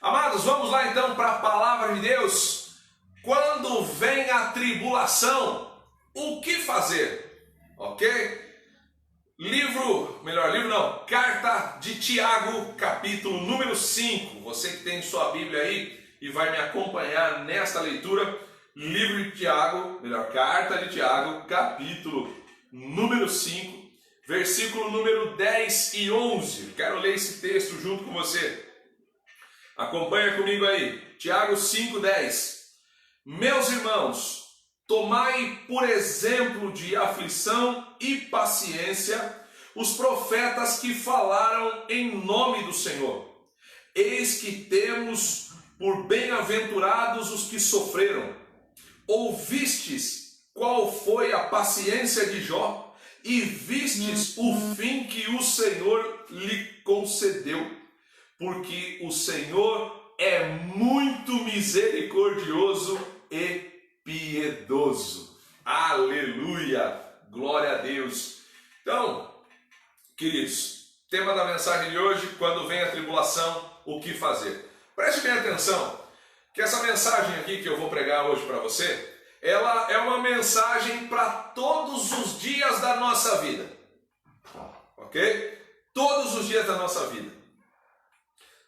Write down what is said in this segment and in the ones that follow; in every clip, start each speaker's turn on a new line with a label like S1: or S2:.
S1: Amados, vamos lá então para a palavra de Deus. Quando vem a tribulação, o que fazer? Ok? Carta de Tiago, capítulo número 5. Você que tem sua Bíblia aí e vai me acompanhar nesta leitura, livro de Tiago, Carta de Tiago, capítulo número 5, versículo número 10 e 11. Quero ler esse texto junto com você. Acompanha comigo aí. Tiago 5:10. Meus irmãos, tomai por exemplo de aflição e paciência os profetas que falaram em nome do Senhor. Eis que temos por bem-aventurados os que sofreram. Ouvistes qual foi a paciência de Jó e vistes o fim que o Senhor lhe concedeu. Porque o Senhor é muito misericordioso e piedoso. Aleluia! Glória a Deus! Então, queridos, tema da mensagem de hoje: quando vem a tribulação, o que fazer? Preste bem atenção, que essa mensagem aqui que eu vou pregar hoje para você, ela é uma mensagem para todos os dias da nossa vida. Ok? Todos os dias da nossa vida.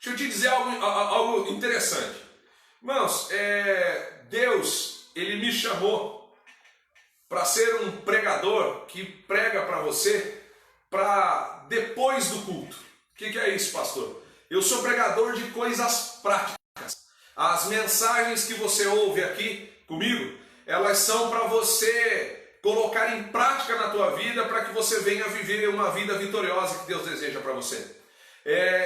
S1: Deixa eu te dizer algo interessante. Irmãos, Deus, Ele me chamou para ser um pregador que prega para você para depois do culto. O que é isso, pastor? Eu sou pregador de coisas práticas. As mensagens que você ouve aqui comigo, elas são para você colocar em prática na tua vida, para que você venha viver uma vida vitoriosa que Deus deseja para você.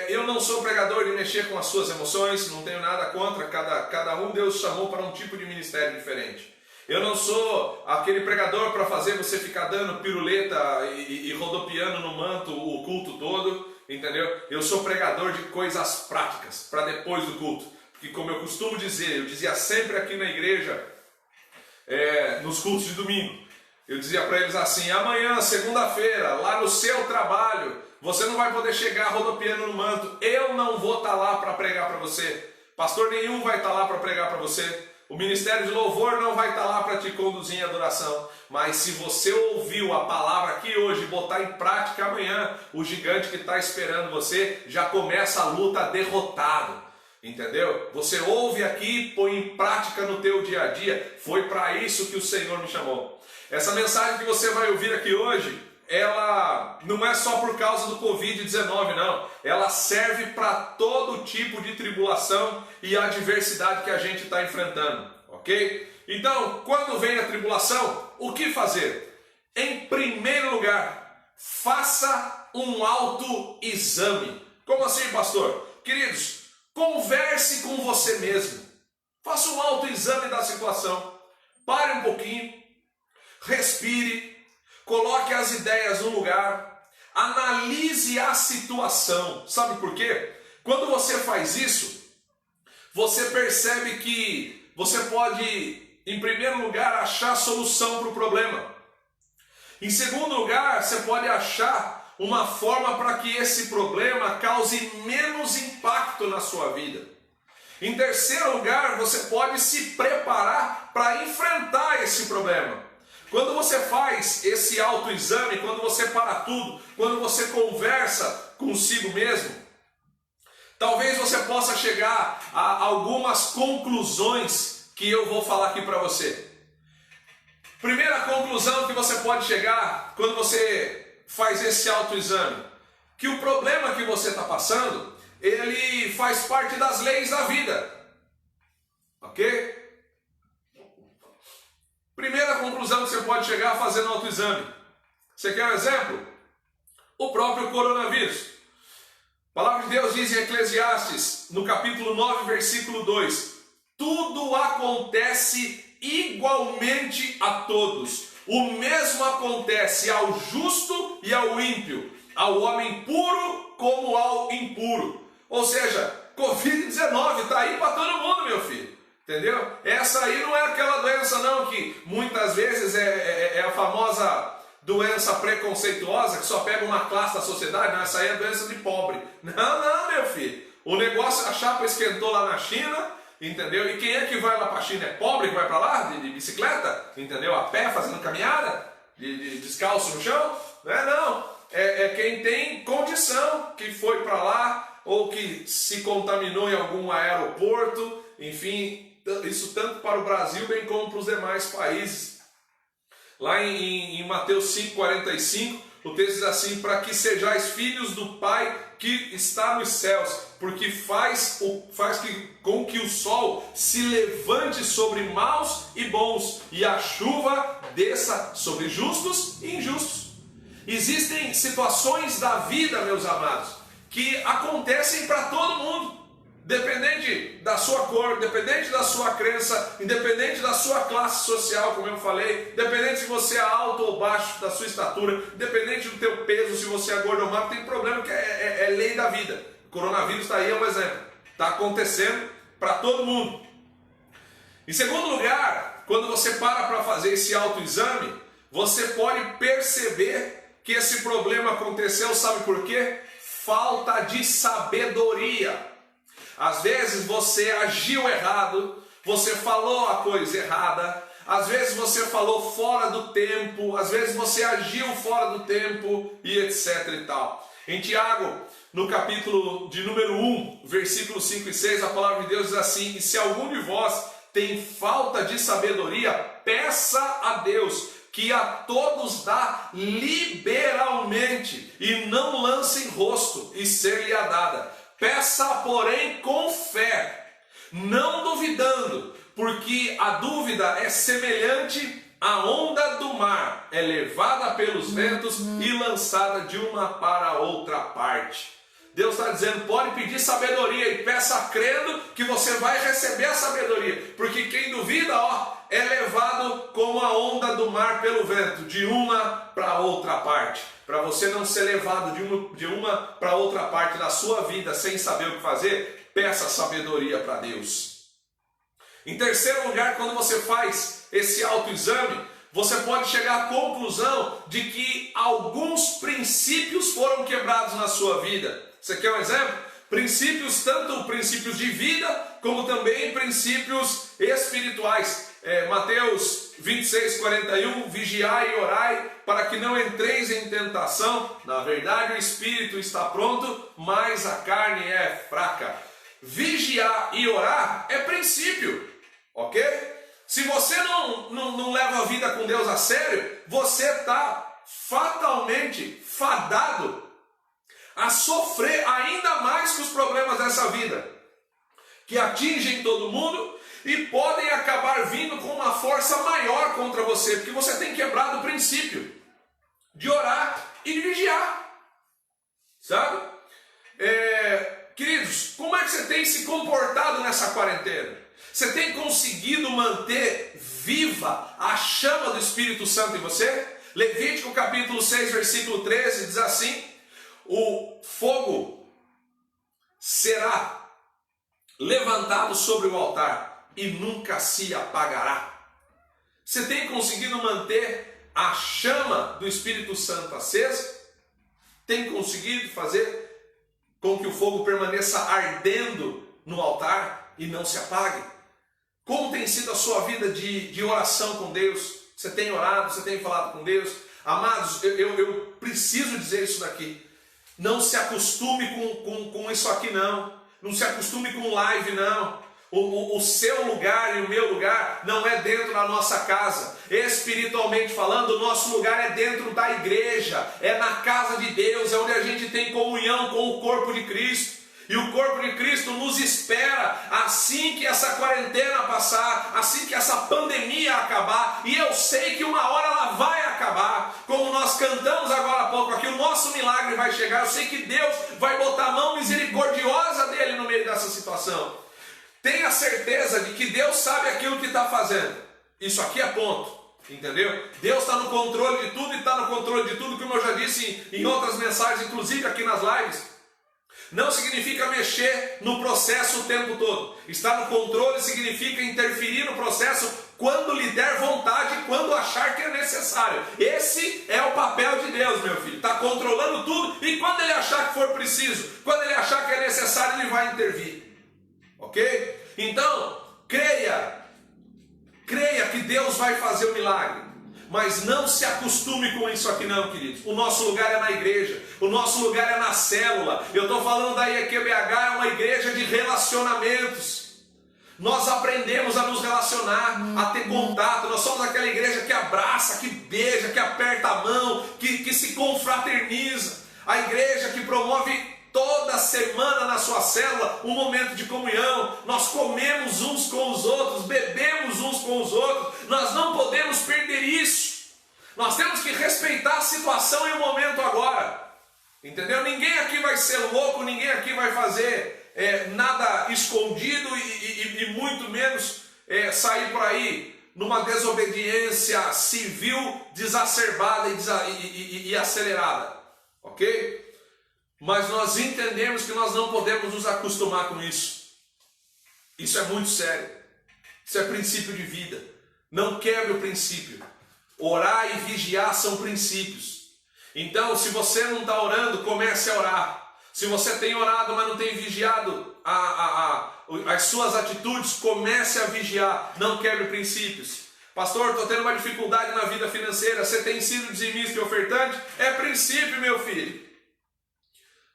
S1: Eu não sou pregador de mexer com as suas emoções, não tenho nada contra, cada um Deus chamou para um tipo de ministério diferente. Eu não sou aquele pregador para fazer você ficar dando piruleta e rodopiando no manto o culto todo, entendeu? Eu sou pregador de coisas práticas, para depois do culto. Porque como eu costumo dizer, eu dizia sempre aqui na igreja, nos cultos de domingo, eu dizia para eles assim: amanhã, segunda-feira, lá no seu trabalho, você não vai poder chegar rodopiando no manto. Eu não vou estar lá para pregar para você. Pastor nenhum vai estar lá para pregar para você. O ministério de louvor não vai estar lá para te conduzir em adoração. Mas se você ouviu a palavra aqui hoje e botar em prática amanhã, o gigante que está esperando você já começa a luta derrotado. Entendeu? Você ouve aqui, põe em prática no teu dia a dia. Foi para isso que o Senhor me chamou. Essa mensagem que você vai ouvir aqui hoje, ela não é só por causa do Covid-19, não. Ela serve para todo tipo de tribulação e adversidade que a gente está enfrentando, ok? Então, quando vem a tribulação, o que fazer? Em primeiro lugar, faça um autoexame. Como assim, pastor? Queridos, converse com você mesmo. Faça um autoexame da situação. Pare um pouquinho, respire. Coloque as ideias no lugar, analise a situação. Sabe por quê? Quando você faz isso, você percebe que você pode, em primeiro lugar, achar solução para o problema. Em segundo lugar, você pode achar uma forma para que esse problema cause menos impacto na sua vida. Em terceiro lugar, você pode se preparar para enfrentar esse problema. Quando você faz esse autoexame, quando você para tudo, quando você conversa consigo mesmo, talvez você possa chegar a algumas conclusões que eu vou falar aqui para você. Primeira conclusão que você pode chegar quando você faz esse autoexame, que o problema que você está passando, ele faz parte das leis da vida. Ok? Primeira conclusão que você pode chegar fazendo autoexame. Você quer um exemplo? O próprio coronavírus. A palavra de Deus diz em Eclesiastes, no capítulo 9, versículo 2: tudo acontece igualmente a todos. O mesmo acontece ao justo e ao ímpio, ao homem puro como ao impuro. Ou seja, Covid-19 está aí para todo mundo, meu filho. Entendeu? Essa aí não é aquela doença não que muitas vezes é a famosa doença preconceituosa que só pega uma classe da sociedade. Não, essa aí é doença de pobre. Não, meu filho. O negócio, a chapa esquentou lá na China, entendeu? E quem é que vai lá para a China? É pobre que vai para lá de bicicleta, entendeu? A pé, fazendo caminhada, descalço no chão? Não é não. É quem tem condição que foi para lá ou que se contaminou em algum aeroporto, enfim, isso tanto para o Brasil bem como para os demais países. Lá em Mateus 5,45, o texto diz assim: para que sejais filhos do Pai que está nos céus, porque faz com que o sol se levante sobre maus e bons, e a chuva desça sobre justos e injustos. Existem situações da vida, meus amados, que acontecem para todo mundo, independente da sua cor, independente da sua crença, independente da sua classe social, como eu falei, independente se você é alto ou baixo, da sua estatura, independente do teu peso, se você é gordo ou magro, tem problema que é lei da vida. O coronavírus está aí, é um exemplo. Está acontecendo para todo mundo. Em segundo lugar, quando você para fazer esse autoexame, você pode perceber que esse problema aconteceu, sabe por quê? Falta de sabedoria. Às vezes você agiu errado, você falou a coisa errada, às vezes você falou fora do tempo, às vezes você agiu fora do tempo e etc e tal. Em Tiago, no capítulo de número 1, versículos 5 e 6, a palavra de Deus diz assim: e se algum de vós tem falta de sabedoria, peça a Deus, que a todos dá liberalmente, e não lance em rosto, e ser-lhe-á dada. Peça, porém, com fé, não duvidando, porque a dúvida é semelhante à onda do mar, é levada pelos ventos e lançada de uma para outra parte. Deus está dizendo, pode pedir sabedoria e peça crendo que você vai receber a sabedoria, porque quem duvida, é levado como a onda do mar pelo vento, de uma para outra parte. Para você não ser levado de uma para outra parte da sua vida sem saber o que fazer, peça sabedoria para Deus. Em terceiro lugar, quando você faz esse autoexame, você pode chegar à conclusão de que alguns princípios foram quebrados na sua vida. Você quer um exemplo? Princípios, tanto princípios de vida, como também princípios espirituais. Mateus 26:41, vigiai e orai, para que não entreis em tentação. Na verdade, o espírito está pronto, mas a carne é fraca. Vigiar e orar é princípio, ok? Se você não leva a vida com Deus a sério, você está fatalmente fadado a sofrer ainda mais com os problemas dessa vida, que atingem todo mundo e podem acabar vindo com uma força maior contra você, porque você tem quebrado o princípio de orar e de vigiar, sabe? Queridos, como é que você tem se comportado nessa quarentena? Você tem conseguido manter viva a chama do Espírito Santo em você? Levítico capítulo 6, versículo 13 diz assim: o fogo será levantado sobre o altar e nunca se apagará. Você tem conseguido manter a chama do Espírito Santo acesa? Tem conseguido fazer com que o fogo permaneça ardendo no altar e não se apague? Como tem sido a sua vida de oração com Deus? Você tem orado, você tem falado com Deus? Amados, eu preciso dizer isso daqui. Não se acostume com isso aqui não. Não se acostume com live não. O seu lugar e o meu lugar não é dentro da nossa casa. Espiritualmente falando, o nosso lugar é dentro da igreja. É na casa de Deus, é onde a gente tem comunhão com o corpo de Cristo. E o corpo de Cristo nos espera assim que essa quarentena passar, assim que essa pandemia acabar. E eu sei que uma hora ela vai acabar. Como nós cantamos agora há pouco aqui, o nosso milagre vai chegar. Eu sei que Deus vai botar a mão misericordiosa dele no meio dessa situação. Tenha certeza de que Deus sabe aquilo que está fazendo. Isso aqui é ponto. Entendeu? Deus está no controle de tudo e está no controle de tudo, como eu já disse em outras mensagens, inclusive aqui nas lives. Não significa mexer no processo o tempo todo. Estar no controle significa interferir no processo quando lhe der vontade, quando achar que é necessário. Esse é o papel de Deus, meu filho. Está controlando tudo e quando ele achar que for preciso, quando ele achar que é necessário, ele vai intervir. Ok? Então, creia que Deus vai fazer o milagre. Mas não se acostume com isso aqui não, queridos. O nosso lugar é na igreja. O nosso lugar é na célula. Eu estou falando da IEQBH, é uma igreja de relacionamentos. Nós aprendemos a nos relacionar, a ter contato. Nós somos aquela igreja que abraça, que beija, que aperta a mão, que se confraterniza. A igreja que promove toda semana na sua célula um momento de comunhão. Nós comemos uns com os outros, bebemos uns com os outros. Nós não podemos perder isso. Nós temos que respeitar a situação e o momento agora. Entendeu? Ninguém aqui vai ser louco, ninguém aqui vai fazer nada escondido e muito menos sair por aí numa desobediência civil desacerbada e acelerada. Ok? Mas nós entendemos que nós não podemos nos acostumar com isso. Isso é muito sério. Isso é princípio de vida. Não quebre o princípio. Orar e vigiar são princípios. Então, se você não está orando, comece a orar. Se você tem orado, mas não tem vigiado as suas atitudes, comece a vigiar. Não quebre princípios. Pastor, estou tendo uma dificuldade na vida financeira. Você tem sido dizimista e ofertante? É princípio, meu filho.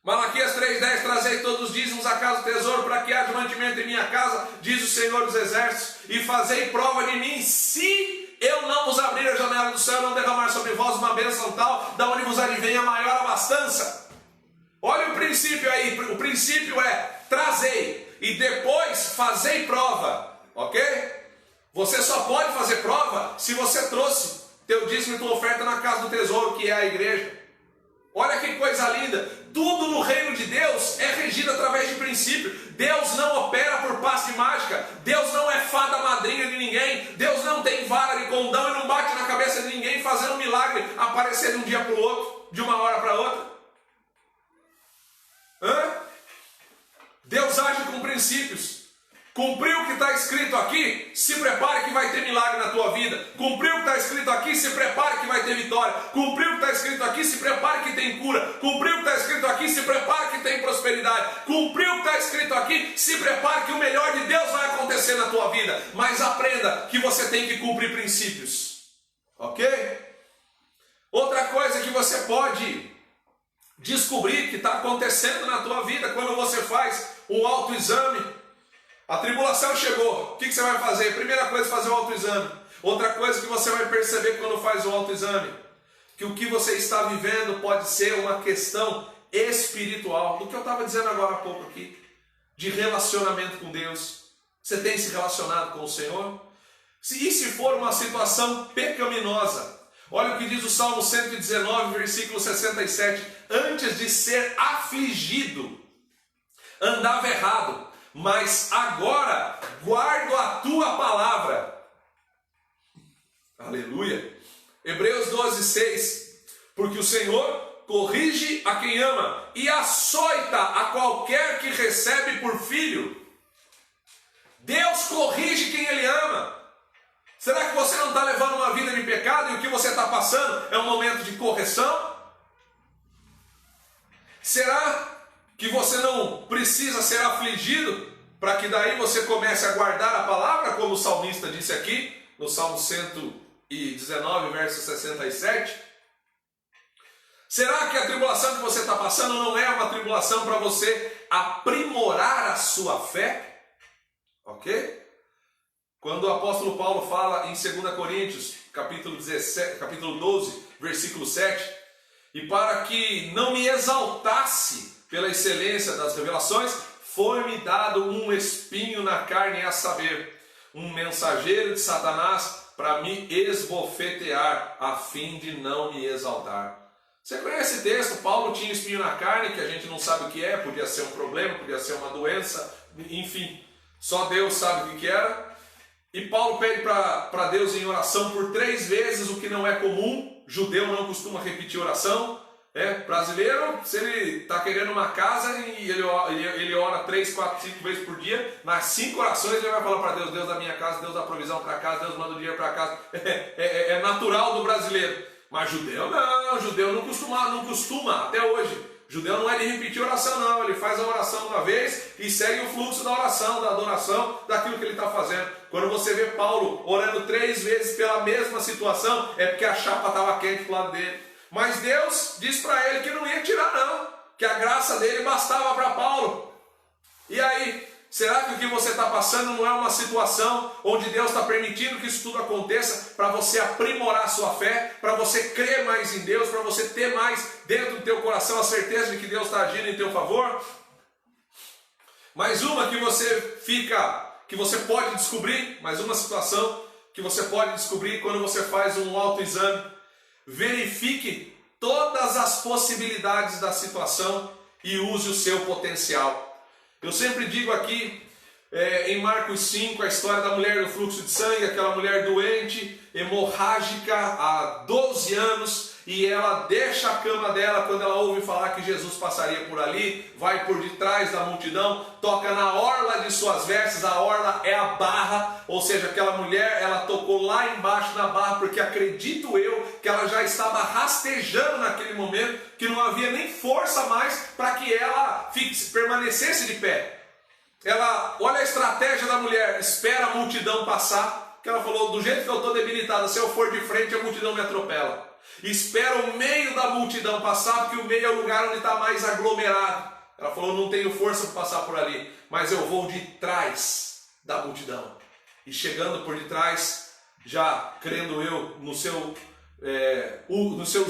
S1: Malaquias 3,10, trazei todos os dízimos à casa do tesouro, para que haja mantimento em minha casa, diz o Senhor dos Exércitos, e fazei prova de mim, se eu não vos abrir a janela do céu, não derramar sobre vós uma bênção tal, da onde vos advém a maior abastança. Olha o princípio aí, o princípio é, trazei, e depois fazei prova, ok? Você só pode fazer prova se você trouxe teu dízimo e tua oferta na casa do tesouro, que é a igreja. Olha que coisa linda. Tudo no reino de Deus é regido através de princípio. Deus não opera por passe de mágica. Deus não é fada madrinha de ninguém. Deus não tem vara de condão e não bate na cabeça de ninguém fazendo um milagre aparecer de um dia para o outro, de uma hora para outra. Deus age com princípios. Cumpriu o que está escrito aqui, se prepare que vai ter milagre na tua vida. Cumpriu o que está escrito aqui, se prepare que vai ter vitória. Cumpriu o que está escrito aqui, se prepare que tem cura. Cumpriu o que está escrito aqui, se prepare que tem prosperidade. Cumpriu o que está escrito aqui, se prepare que o melhor de Deus vai acontecer na tua vida. Mas aprenda que você tem que cumprir princípios. Ok? Outra coisa que você pode descobrir que está acontecendo na tua vida quando você faz um autoexame. A tribulação chegou, o que você vai fazer? Primeira coisa, fazer o autoexame. Outra coisa que você vai perceber quando faz o autoexame, que o que você está vivendo pode ser uma questão espiritual, do que eu estava dizendo agora há pouco aqui, de relacionamento com Deus. Você tem se relacionado com o Senhor? E se for uma situação pecaminosa? Olha o que diz o Salmo 119, versículo 67. Antes de ser afligido, andava errado, mas agora guardo a tua palavra. Aleluia. Hebreus 12, 6. Porque o Senhor corrige a quem ama e açoita a qualquer que recebe por filho. Deus corrige quem Ele ama. Será que você não está levando uma vida de pecado e o que você está passando é um momento de correção? Será que você não precisa ser afligido para que daí você comece a guardar a palavra, como o salmista disse aqui, no Salmo 119, verso 67? Será que a tribulação que você está passando não é uma tribulação para você aprimorar a sua fé? Ok? Quando o apóstolo Paulo fala em 2 Coríntios, capítulo 12, versículo 7, e para que não me exaltasse pela excelência das revelações, foi-me dado um espinho na carne, a saber, um mensageiro de Satanás para me esbofetear, a fim de não me exaltar. Você conhece esse texto? Paulo tinha espinho na carne, que a gente não sabe o que é, podia ser um problema, podia ser uma doença, enfim, só Deus sabe o que era. E Paulo pede para Deus em oração por 3 vezes, o que não é comum, judeu não costuma repetir oração, Brasileiro, se ele está querendo uma casa e ele ora 3, 4, 5 vezes por dia, nas 5 orações ele vai falar para Deus: Deus da minha casa, Deus dá provisão para casa, Deus manda o dinheiro para casa. É natural do brasileiro. Mas judeu não, judeu não costuma até hoje. Judeu não é de repetir oração, não. Ele faz a oração uma vez e segue o fluxo da oração, da adoração, daquilo que ele está fazendo. Quando você vê Paulo orando 3 vezes pela mesma situação, é porque a chapa estava quente do lado dele. Mas Deus disse para ele que não ia tirar, não, que a graça dele bastava para Paulo. E aí, será que o que você está passando não é uma situação onde Deus está permitindo que isso tudo aconteça para você aprimorar a sua fé, para você crer mais em Deus, para você ter mais dentro do teu coração a certeza de que Deus está agindo em teu favor? Mais uma que você pode descobrir, mais uma situação que você pode descobrir quando você faz um autoexame. Verifique todas as possibilidades da situação e use o seu potencial. Eu sempre digo aqui, em Marcos 5, a história da mulher do fluxo de sangue, aquela mulher doente, hemorrágica há 12 anos, e ela deixa a cama dela quando ela ouve falar que Jesus passaria por ali, vai por detrás da multidão, toca na orla de suas vestes. A orla é a barra, ou seja, aquela mulher, ela tocou lá embaixo na barra, porque acredito eu que ela já estava rastejando naquele momento, que não havia nem força mais para que ela permanecesse de pé. Olha a estratégia da mulher: espera a multidão passar, que ela falou: do jeito que eu estou debilitada, se eu for de frente a multidão me atropela. Espera o meio da multidão passar, porque o meio é o lugar onde está mais aglomerado. Ela falou: não tenho força para passar por ali, mas eu vou de trás da multidão. E chegando por detrás, já crendo eu nos seus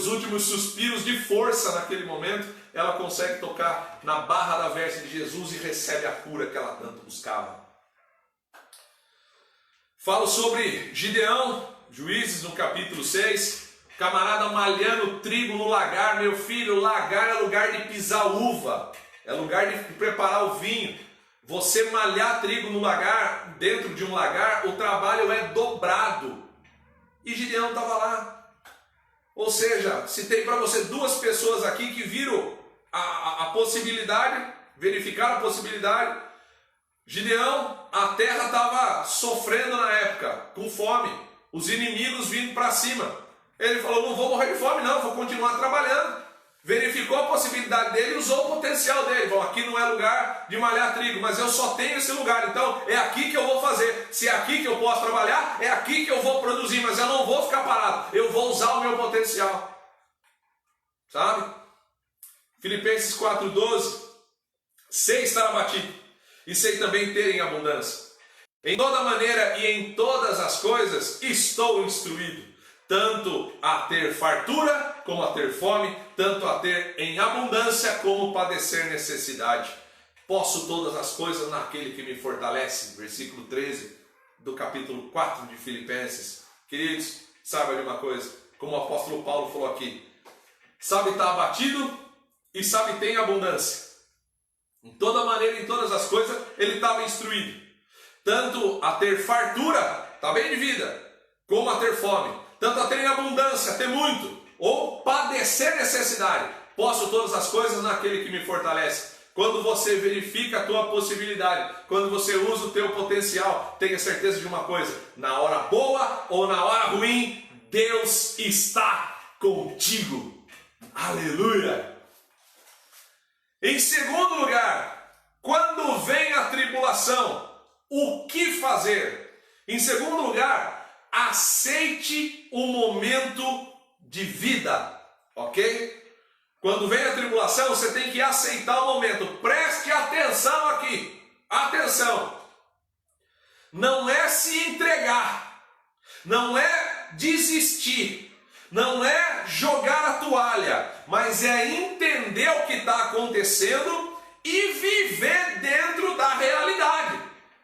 S1: últimos suspiros de força naquele momento, ela consegue tocar na barra da veste de Jesus e recebe a cura que ela tanto buscava. Falo sobre Gideão, Juízes, no capítulo 6. Camarada malhando trigo no lagar. Meu filho, lagar é lugar de pisar uva, é lugar de preparar o vinho. Você malhar trigo no lagar, dentro de um lagar, o trabalho é dobrado. E Gideão estava lá. Ou seja, se tem para você 2 pessoas aqui que viram a possibilidade, verificaram a possibilidade. Gideão, a terra estava sofrendo na época, com fome, os inimigos vindo para cima. Ele falou: não vou morrer de fome não, vou continuar trabalhando. Verificou a possibilidade dele e usou o potencial dele. Falou: aqui não é lugar de malhar trigo, mas eu só tenho esse lugar, então é aqui que eu vou fazer. Se é aqui que eu posso trabalhar, é aqui que eu vou produzir, mas eu não vou ficar parado, eu vou usar o meu potencial. Sabe? Filipenses 4,12: sei estar abatido e sei também ter em abundância. Em toda maneira e em todas as coisas estou instruído, tanto a ter fartura como a ter fome, tanto a ter em abundância como padecer necessidade. Posso todas as coisas naquele que me fortalece. Versículo 13 do capítulo 4 de Filipenses. Queridos, saiba de uma coisa, como o apóstolo Paulo falou aqui: sabe estar abatido e sabe ter em abundância. Em toda maneira, em todas as coisas, ele estava instruído. Tanto a ter fartura, está bem de vida, como a ter fome. Tanto a ter em abundância, ter muito, ou padecer necessidade. Posso todas as coisas naquele que me fortalece. Quando você verifica a tua possibilidade, quando você usa o teu potencial, tenha certeza de uma coisa: na hora boa ou na hora ruim, Deus está contigo. Aleluia! Em segundo lugar, quando vem a tribulação, o que fazer? Em segundo lugar, aceite o momento de vida, ok? Quando vem a tribulação, você tem que aceitar o momento. Preste atenção aqui, atenção. Não é se entregar, não é desistir, não é jogar a toalha, mas é entender o que está acontecendo e viver dentro da realidade,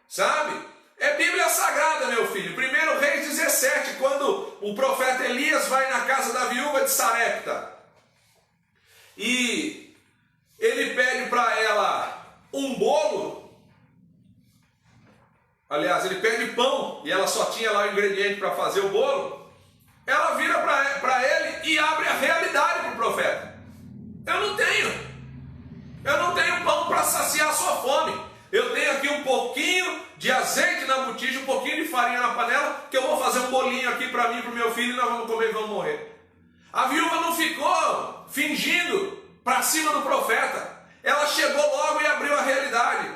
S1: sabe? É Bíblia Sagrada, meu filho. 1 Reis 17, quando o profeta Elias vai na casa da viúva de Sarepta e ele pede para ela um bolo. Aliás, ele pede pão e ela só tinha lá o ingrediente para fazer o bolo. Ela vira para ele e abre a realidade para o profeta. saciar a sua fome. Eu tenho aqui um pouquinho de azeite na botija, um pouquinho de farinha na panela, que eu vou fazer um bolinho aqui para mim e para o meu filho e nós vamos comer e vamos morrer. A viúva não ficou fingindo para cima do profeta. Ela chegou logo e abriu a realidade.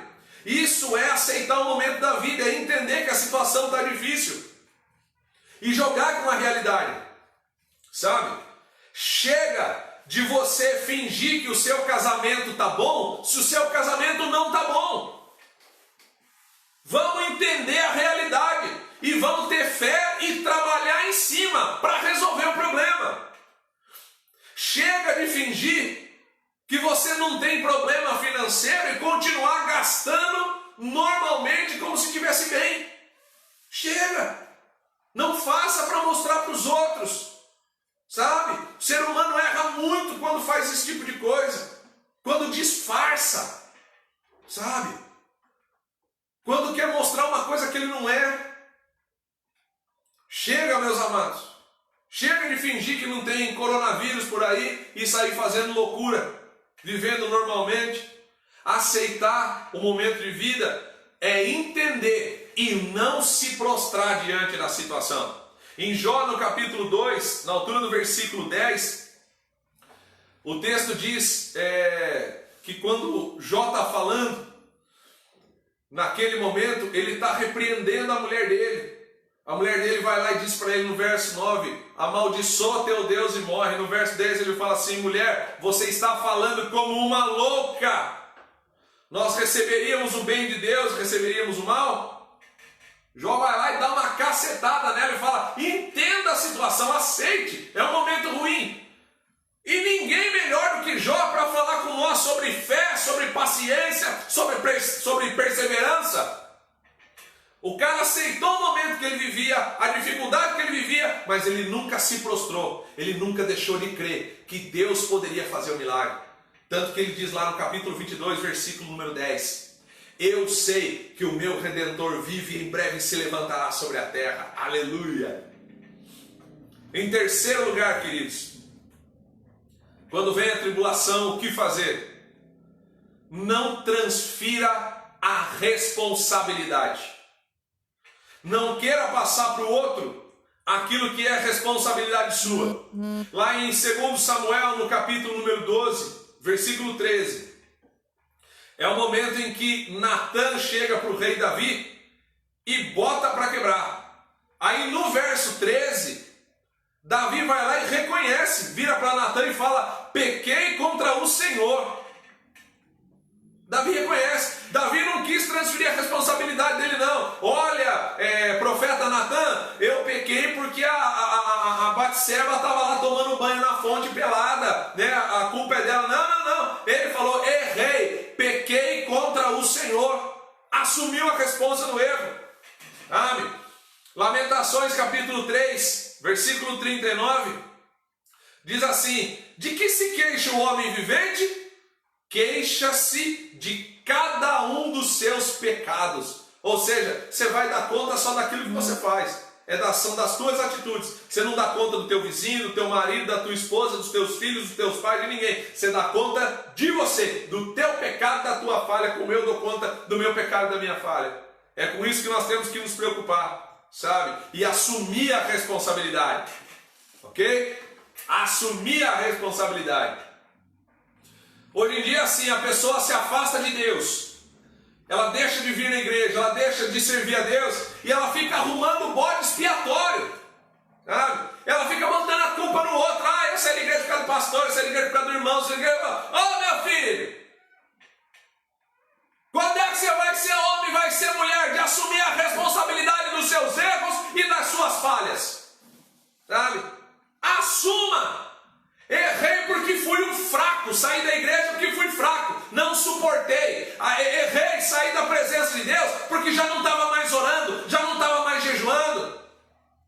S1: Isso é aceitar o momento da vida, é entender que a situação está difícil e jogar com a realidade, sabe? Chega de você fingir que o seu casamento está bom, se o seu casamento não está bom. Vamos entender a realidade e vamos ter fé e trabalhar em cima para resolver o problema. Chega de fingir que você não tem problema financeiro e continuar gastando normalmente como se estivesse bem. Chega! Não faça para mostrar para os outros. Sabe? O ser humano erra muito quando faz esse tipo de coisa. Quando disfarça. Sabe? Quando quer mostrar uma coisa que ele não é. Chega, meus amados. Chega de fingir que não tem coronavírus por aí e sair fazendo loucura. Vivendo normalmente. Aceitar o momento de vida é entender e não se prostrar diante da situação. Em Jó, no capítulo 2, na altura do versículo 10, o texto diz que quando Jó está falando, naquele momento, ele está repreendendo a mulher dele. A mulher dele vai lá e diz para ele no verso 9, amaldiçoa teu Deus e morre. No verso 10 ele fala assim, mulher, você está falando como uma louca. Nós receberíamos o bem de Deus, receberíamos o mal? Jó vai lá e dá uma cacetada nela e fala, entenda a situação, aceite, é um momento ruim. E ninguém melhor do que Jó para falar com nós sobre fé, sobre paciência, sobre perseverança. O cara aceitou o momento que ele vivia, a dificuldade que ele vivia, mas ele nunca se prostrou, ele nunca deixou de crer que Deus poderia fazer o milagre. Tanto que ele diz lá no capítulo 22, versículo número 10, eu sei que o meu Redentor vive e em breve se levantará sobre a terra. Aleluia! Em terceiro lugar, queridos, quando vem a tribulação, o que fazer? Não transfira a responsabilidade. Não queira passar para o outro aquilo que é responsabilidade sua. Lá em 2 Samuel, no capítulo número 12, versículo 13, é o momento em que Natã chega para o rei Davi e bota para quebrar. Aí no verso 13, Davi vai lá e reconhece, vira para Natã e fala, pequei contra o Senhor. Davi reconhece. Davi não quis transferir a responsabilidade dele não. Olha, profeta Natã, eu pequei porque a Batseba estava lá tomando banho na fonte pelada, né? A culpa é dela. Não. Ele falou, errei, pequei contra o Senhor. Assumiu a responsa do erro. Amém. Lamentações capítulo 3, versículo 39, diz assim, de que se queixa o homem vivente? Queixa-se de cada um dos seus pecados. Ou seja, você vai dar conta só daquilo que você faz. São das tuas atitudes. Você não dá conta do teu vizinho, do teu marido, da tua esposa, dos teus filhos, dos teus pais, de ninguém. Você dá conta de você, do teu pecado, da tua falha, como eu dou conta do meu pecado e da minha falha. É com isso que nós temos que nos preocupar, sabe? E assumir a responsabilidade. Ok? Assumir a responsabilidade. Hoje em dia, assim, a pessoa se afasta de Deus. Ela deixa de vir na igreja, ela deixa de servir a Deus e ela fica arrumando bode expiatório. Sabe? Ela fica botando a culpa no outro. Essa é a igreja por causa do pastor, essa é a igreja por causa do irmão, essa é a igreja... meu filho! Quando é que você vai ser homem, vai ser mulher, de assumir a responsabilidade dos seus erros e das suas falhas? Sabe? Assuma! Errei porque fui um fraco, saí da igreja porque fui fraco, não suportei. Errei, saí da presença de Deus porque já não estava mais orando, já não estava mais jejuando.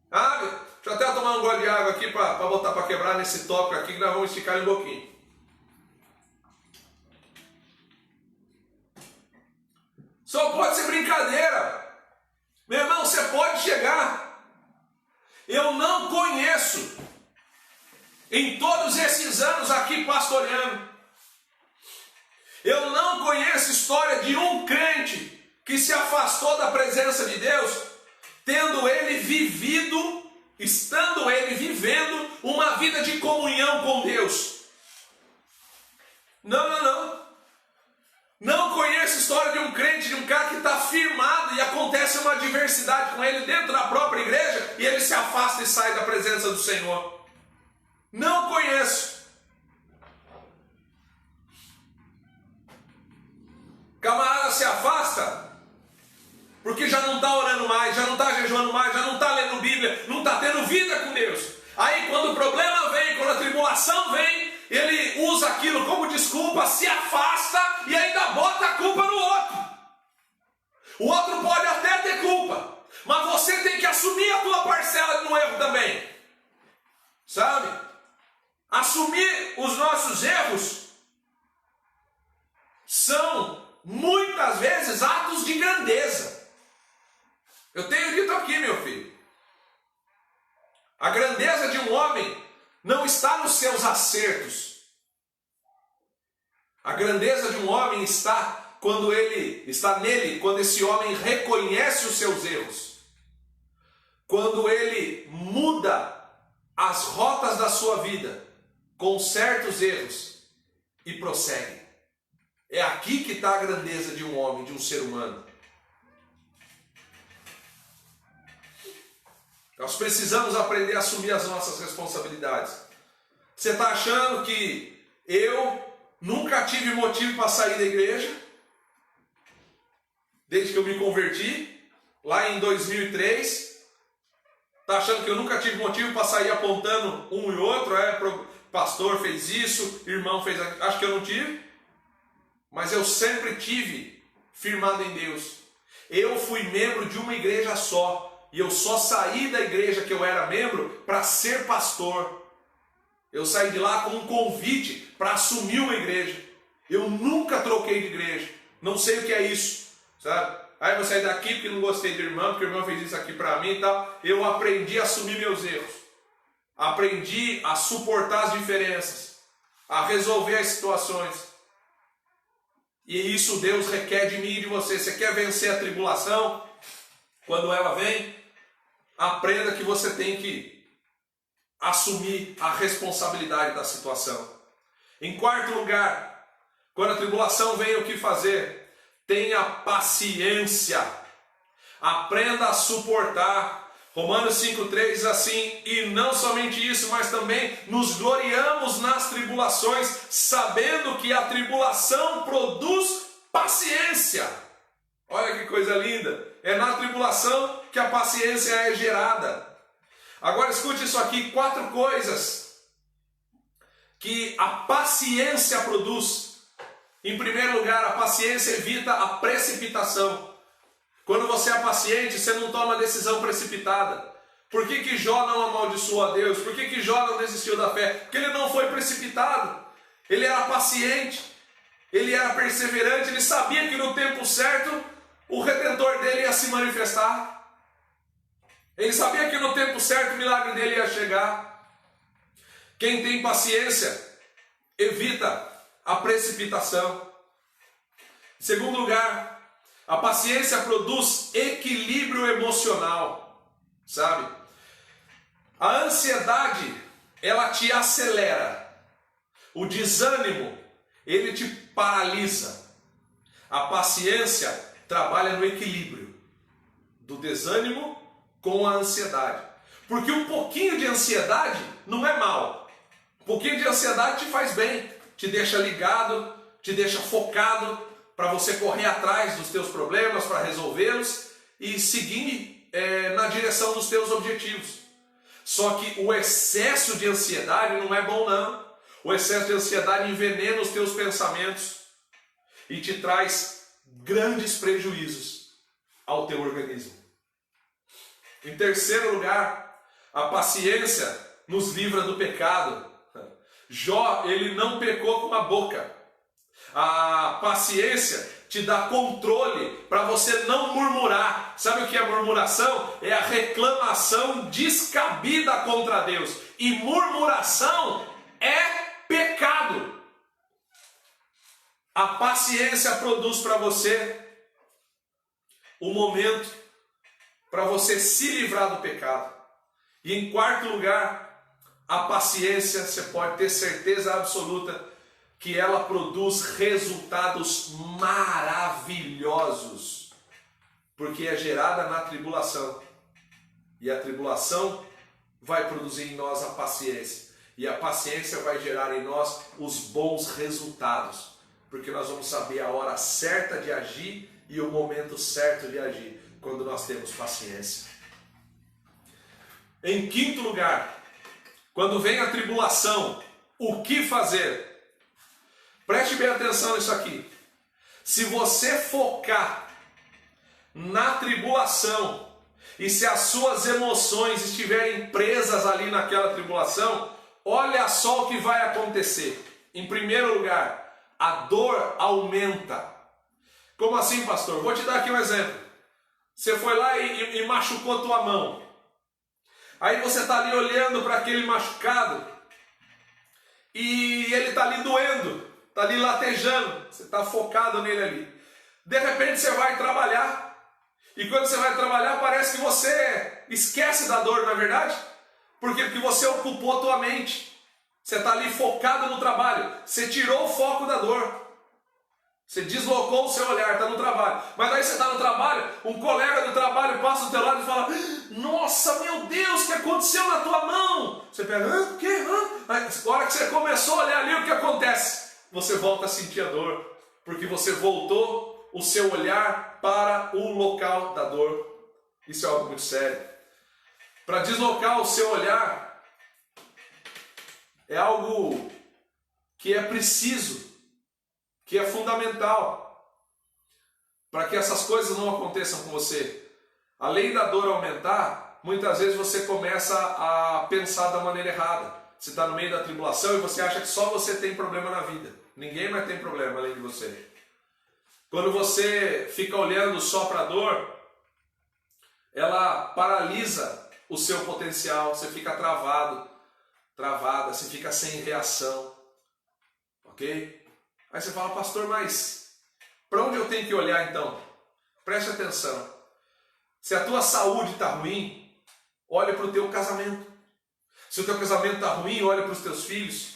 S1: Sabe? Deixa eu até tomar um gole de água aqui para botar para quebrar nesse tópico aqui que nós vamos esticar um pouquinho. Só pode ser brincadeira. Meu irmão, você pode chegar. Eu não conheço, em todos esses anos aqui pastoreando, Eu não conheço história de um crente que se afastou da presença de Deus, estando ele vivendo uma vida de comunhão com Deus. Não. Não conheço história de um crente, de um cara que está firmado e acontece uma adversidade com ele dentro da própria igreja e ele se afasta e sai da presença do Senhor. Não conheço. Camarada se afasta porque já não está orando mais, já não está jejuando mais, já não está lendo Bíblia, não está tendo vida com Deus. Aí quando o problema vem, quando a tribulação vem, ele usa aquilo como desculpa, se afasta e ainda bota a culpa no outro. O outro pode até ter culpa, mas você tem que assumir a tua parcela no erro também. Sabe? Assumir os nossos erros são muitas vezes atos de grandeza. Eu tenho dito aqui, meu filho, a grandeza de um homem não está nos seus acertos. A grandeza de um homem está nele, quando esse homem reconhece os seus erros. Quando ele muda as rotas da sua vida com certos erros e prossegue. É aqui que está a grandeza de um homem, de um ser humano. Nós precisamos aprender a assumir as nossas responsabilidades. Você está achando que eu nunca tive motivo para sair da igreja? Desde que eu me converti, lá em 2003. Está achando que eu nunca tive motivo para sair apontando um e outro? Pastor fez isso, irmão fez aquilo. Acho que eu não tive. Mas eu sempre tive firmado em Deus. Eu fui membro de uma igreja só. E eu só saí da igreja que eu era membro para ser pastor. Eu saí de lá com um convite para assumir uma igreja. Eu nunca troquei de igreja. Não sei o que é isso, sabe? Aí eu vou sair daqui porque não gostei do irmão, porque o irmão fez isso aqui para mim e tal. Eu aprendi a assumir meus erros. Aprendi a suportar as diferenças. A resolver as situações. E isso Deus requer de mim e de você. Você quer vencer a tribulação? Quando ela vem, aprenda que você tem que assumir a responsabilidade da situação. Em quarto lugar, quando a tribulação vem, o que fazer? Tenha paciência. Aprenda a suportar. Romanos 5,3 diz assim: e não somente isso, mas também nos gloriamos nas tribulações, sabendo que a tribulação produz paciência. Olha que coisa linda. É na tribulação que a paciência é gerada. Agora escute isso aqui, 4 coisas que a paciência produz. Em primeiro lugar, a paciência evita a precipitação. Quando você é paciente, você não toma decisão precipitada. Por que Jó não amaldiçoou a Deus? Por que Jó não desistiu da fé? Porque ele não foi precipitado. Ele era paciente, ele era perseverante, ele sabia que no tempo certo o Redentor dele ia se manifestar. Ele sabia que no tempo certo o milagre dele ia chegar. Quem tem paciência evita a precipitação. Em segundo lugar, a paciência produz equilíbrio emocional, sabe? A ansiedade, ela te acelera. O desânimo, ele te paralisa. A paciência trabalha no equilíbrio do desânimo com a ansiedade. Porque um pouquinho de ansiedade não é mal. Um pouquinho de ansiedade te faz bem, te deixa ligado, te deixa focado para você correr atrás dos teus problemas, para resolvê-los e seguir na direção dos teus objetivos. Só que o excesso de ansiedade não é bom não. O excesso de ansiedade envenena os teus pensamentos e te traz grandes prejuízos ao teu organismo. Em terceiro lugar, a paciência nos livra do pecado. Jó, ele não pecou com a boca. A paciência te dá controle para você não murmurar. Sabe o que é murmuração? É a reclamação descabida contra Deus. E murmuração é pecado. A paciência produz para você o momento para você se livrar do pecado. E em quarto lugar, a paciência, você pode ter certeza absoluta que ela produz resultados maravilhosos, porque é gerada na tribulação. E a tribulação vai produzir em nós a paciência. E a paciência vai gerar em nós os bons resultados, porque nós vamos saber a hora certa de agir e o momento certo de agir, quando nós temos paciência. Em quinto lugar, quando vem a tribulação, o que fazer? Preste bem atenção nisso aqui. Se você focar na tribulação e se as suas emoções estiverem presas ali naquela tribulação, olha só o que vai acontecer. Em primeiro lugar, a dor aumenta. Como assim, pastor? Vou te dar aqui um exemplo. Você foi lá e machucou tua mão. Aí você está ali olhando para aquele machucado e ele está ali doendo, está ali latejando. Você está focado nele ali. De repente você vai trabalhar e quando você vai trabalhar parece que você esquece da dor, não é verdade? Por quê? Porque você ocupou a tua mente. Você está ali focado no trabalho. Você tirou o foco da dor. Você deslocou o seu olhar, está no trabalho. Mas aí você está no trabalho, um colega do trabalho passa do teu lado e fala: nossa, meu Deus, o que aconteceu na tua mão? Você pega: o quê? Aí, na hora que você começou a olhar ali, o que acontece? Você volta a sentir a dor, porque você voltou o seu olhar para o local da dor. Isso é algo muito sério. Para deslocar o seu olhar é algo que é preciso, que é fundamental para que essas coisas não aconteçam com você. Além da dor aumentar, muitas vezes você começa a pensar da maneira errada. Você está no meio da tribulação e você acha que só você tem problema na vida. Ninguém mais tem problema além de você. Quando você fica olhando só para a dor, ela paralisa o seu potencial. Você fica travada, você fica sem reação. Ok? Aí você fala: pastor, mas para onde eu tenho que olhar então? Preste atenção. Se a tua saúde está ruim, olha para o teu casamento. Se o teu casamento está ruim, olha para os teus filhos.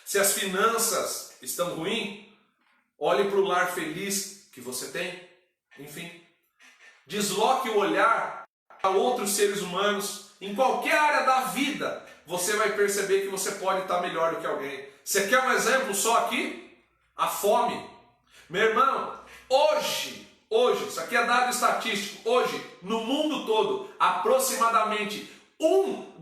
S1: Se as finanças estão ruins, olhe para o lar feliz que você tem. Enfim, desloque o olhar para outros seres humanos. Em qualquer área da vida, você vai perceber que você pode estar melhor do que alguém. Você quer um exemplo só aqui? A fome. Meu irmão, hoje, isso aqui é dado estatístico, hoje, no mundo todo, aproximadamente 1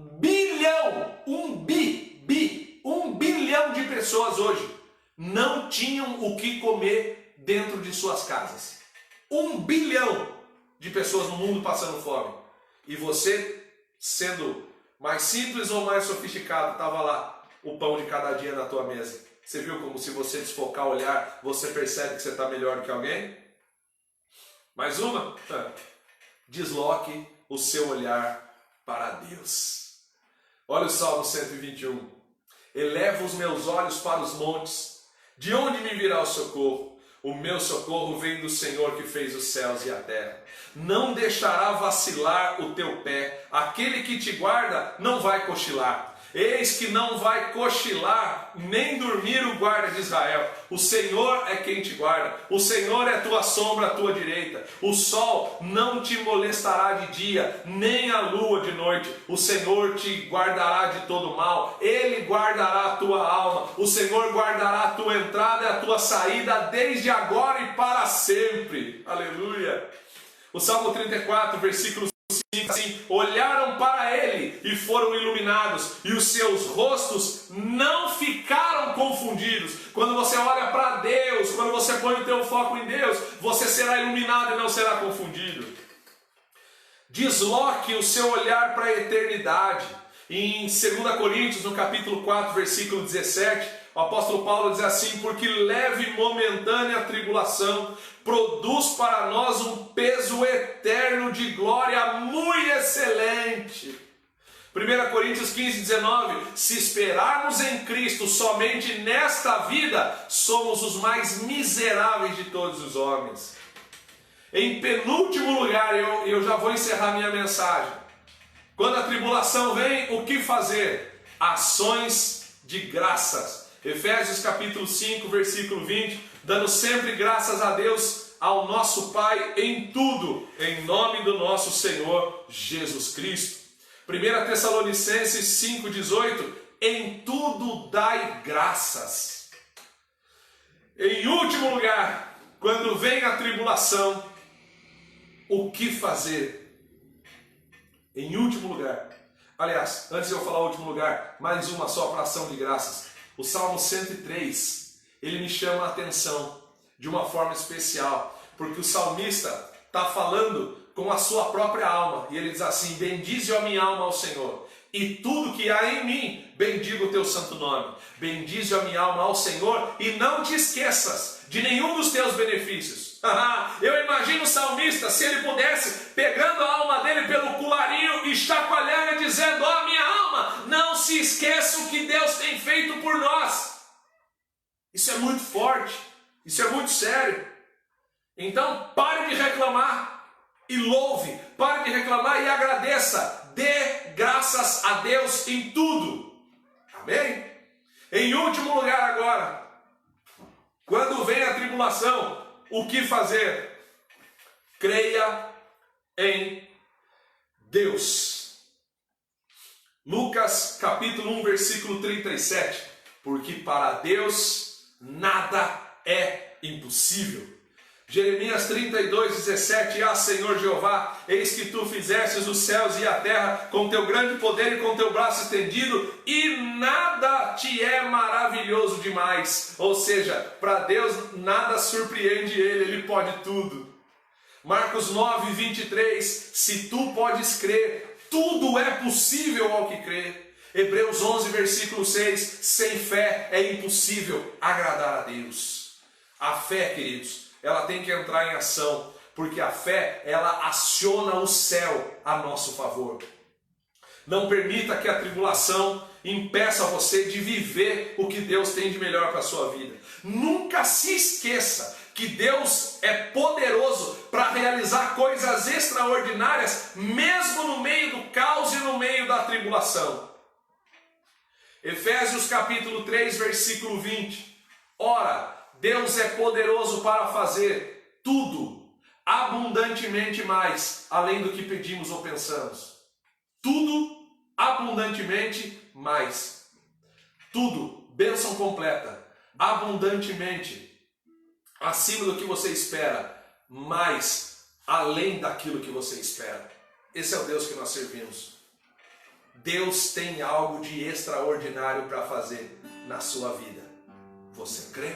S1: bilhão de pessoas hoje não tinham o que comer dentro de suas casas. 1 bilhão de pessoas no mundo passando fome. E você, sendo mais simples ou mais sofisticado, estava lá o pão de cada dia na tua mesa. Você viu como, se você desfocar o olhar, você percebe que você está melhor do que alguém? Mais uma? Desloque o seu olhar para Deus. Olha o Salmo 121. Elevo os meus olhos para os montes. De onde me virá o socorro? O meu socorro vem do Senhor que fez os céus e a terra. Não deixará vacilar o teu pé. Aquele que te guarda não vai cochilar. Eis que não vai cochilar, nem dormir o guarda de Israel. O Senhor é quem te guarda. O Senhor é tua sombra à tua direita. O sol não te molestará de dia, nem a lua de noite. O Senhor te guardará de todo mal. Ele guardará a tua alma. O Senhor guardará a tua entrada e a tua saída, desde agora e para sempre. Aleluia. O Salmo 34, versículo 5, assim: olharam para ele e foram iluminados, e os seus rostos não ficaram confundidos. Quando você olha para Deus, quando você põe o teu foco em Deus, você será iluminado e não será confundido. Desloque o seu olhar para a eternidade. Em 2 Coríntios, no capítulo 4, versículo 17, o apóstolo Paulo diz assim: porque leve e momentânea tribulação produz para nós um peso eterno de glória muito excelente. 1 Coríntios 15, 19, se esperarmos em Cristo somente nesta vida, somos os mais miseráveis de todos os homens. Em penúltimo lugar, eu já vou encerrar minha mensagem. Quando a tribulação vem, o que fazer? Ações de graças. Efésios capítulo 5, versículo 20, dando sempre graças a Deus, ao nosso Pai em tudo, em nome do nosso Senhor Jesus Cristo. 1 Tessalonicenses 5,18, em tudo dai graças. Em último lugar, quando vem a tribulação, o que fazer? Em último lugar, aliás, antes de eu falar o último lugar, mais uma só para ação de graças. O Salmo 103, ele me chama a atenção de uma forma especial, porque o salmista está falando com a sua própria alma, e ele diz assim: bendize a minha alma ao Senhor, e tudo que há em mim, bendiga o teu santo nome. Bendize a minha alma ao Senhor, e não te esqueças de nenhum dos teus benefícios. Eu imagino o salmista, se ele pudesse, pegando a alma dele pelo colarinho e chacoalhando e dizendo: ó minha alma, não se esqueça o que Deus tem feito por nós. Isso é muito forte, isso é muito sério. Então pare de reclamar e louve, pare de reclamar e agradeça, dê graças a Deus em tudo, amém? Em último lugar agora, quando vem a tribulação, o que fazer? Creia em Deus. Lucas capítulo 1, versículo 37, porque para Deus nada é impossível. Jeremias 32, 17, ah Senhor Jeová, eis que tu fizestes os céus e a terra com teu grande poder e com teu braço estendido, e nada te é maravilhoso demais. Ou seja, para Deus nada surpreende ele pode tudo. Marcos 9, 23, se tu podes crer, tudo é possível ao que crê. Hebreus 11, versículo 6, sem fé é impossível agradar a Deus. A fé, queridos, ela tem que entrar em ação, porque a fé, ela aciona o céu a nosso favor. Não permita que a tribulação impeça você de viver o que Deus tem de melhor para a sua vida. Nunca se esqueça que Deus é poderoso para realizar coisas extraordinárias, mesmo no meio do caos e no meio da tribulação. Efésios capítulo 3, versículo 20. Ora, Deus é poderoso para fazer tudo, abundantemente mais, além do que pedimos ou pensamos. Tudo, abundantemente mais. Tudo, bênção completa, abundantemente, acima do que você espera, mais, além daquilo que você espera. Esse é o Deus que nós servimos. Deus tem algo de extraordinário para fazer na sua vida. Você crê?